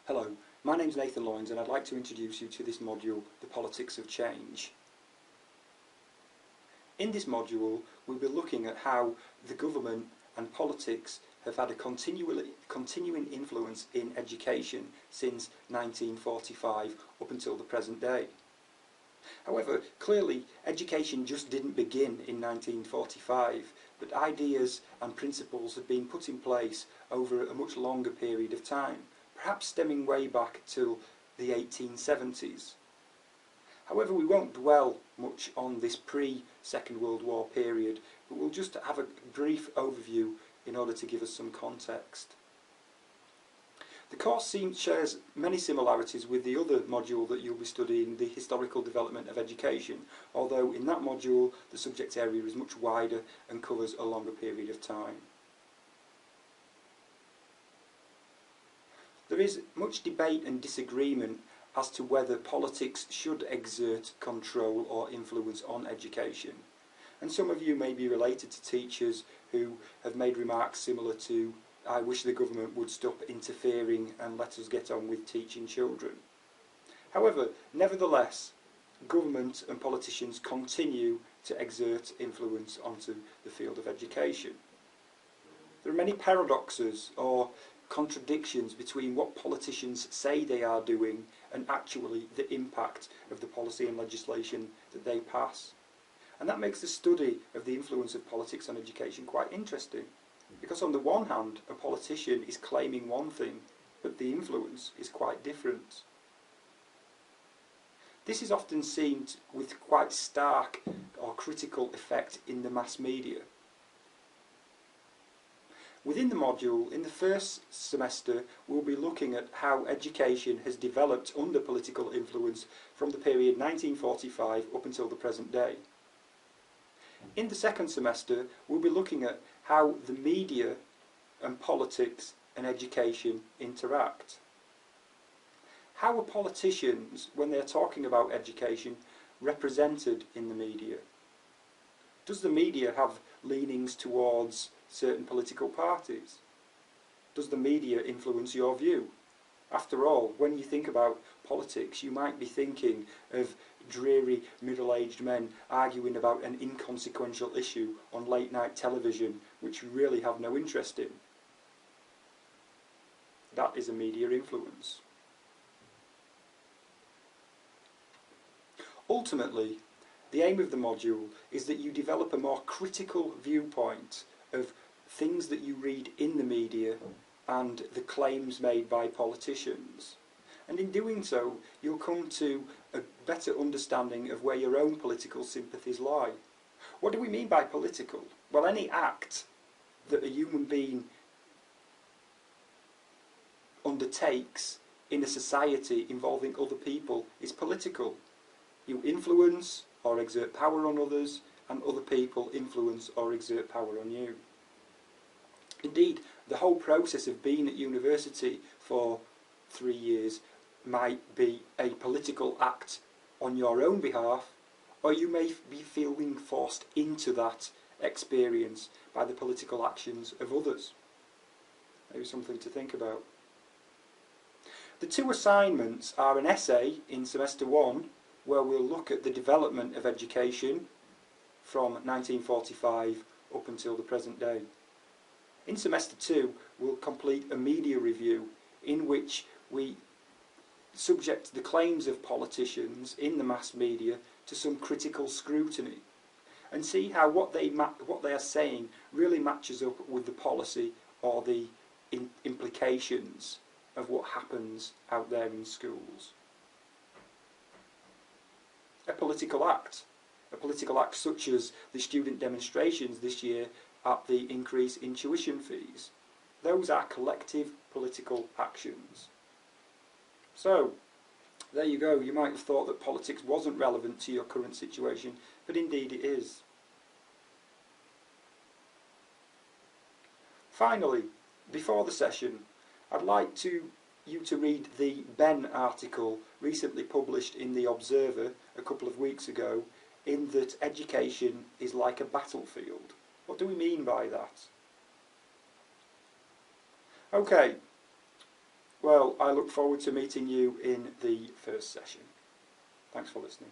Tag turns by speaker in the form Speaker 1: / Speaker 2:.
Speaker 1: Hello, my name's Nathan Loynes and I'd like to introduce you to this module, The Politics of Change. In this module we'll be looking at how the government and politics have had a continuing influence in education since 1945 up until the present day. However, clearly education just didn't begin in 1945, but ideas and principles have been put in place over a much longer period of time, perhaps stemming way back till the 1870s. However, we won't dwell much on this pre-Second World War period, but we'll just have a brief overview in order to give us some context. The course shares many similarities with the other module that you'll be studying, the historical development of education, although in that module the subject area is much wider and covers a longer period of time. There is much debate and disagreement as to whether politics should exert control or influence on education. And some of you may be related to teachers who have made remarks similar to, "I wish the government would stop interfering and let us get on with teaching children." However, nevertheless, government and politicians continue to exert influence onto the field of education. There are many paradoxes or contradictions between what politicians say they are doing and actually the impact of the policy and legislation that they pass. And that makes the study of the influence of politics on education quite interesting, because on the one hand a politician is claiming one thing, but the influence is quite different. This is often seen with quite stark or critical effect in the mass media. Within the module, in the first semester, we'll be looking at how education has developed under political influence from the period 1945 up until the present day. In the second semester, we'll be looking at how the media and politics and education interact. How are politicians, when they're talking about education, represented in the media? Does the media have leanings towards certain political parties? Does the media influence your view? After all, when you think about politics, you might be thinking of dreary middle-aged men arguing about an inconsequential issue on late-night television which you really have no interest in. That is a media influence. Ultimately, the aim of the module is that you develop a more critical viewpoint of things that you read in the media and the claims made by politicians. And in doing so, you'll come to a better understanding of where your own political sympathies lie. What do we mean by political? Well, any act that a human being undertakes in a society involving other people is political. You influence or exert power on others, and other people influence or exert power on you. Indeed, the whole process of being at university for 3 years might be a political act on your own behalf, or you may be feeling forced into that experience by the political actions of others. Maybe something to think about. The two assignments are an essay in semester 1, where we'll look at the development of education from 1945 up until the present day. In semester 2, we'll complete a media review in which we subject the claims of politicians in the mass media to some critical scrutiny and see how what they are saying really matches up with the policy or the implications of what happens out there in schools. A political act such as the student demonstrations this year at the increase in tuition fees. Those are collective political actions. So, there you go. You might have thought that politics wasn't relevant to your current situation, but indeed it is. Finally, before the session, I'd like you to read the Ben article recently published in The Observer a couple of weeks ago, in that education is like a battlefield. What do we mean by that? Okay, Well, I look forward to meeting you in the first session. Thanks for listening.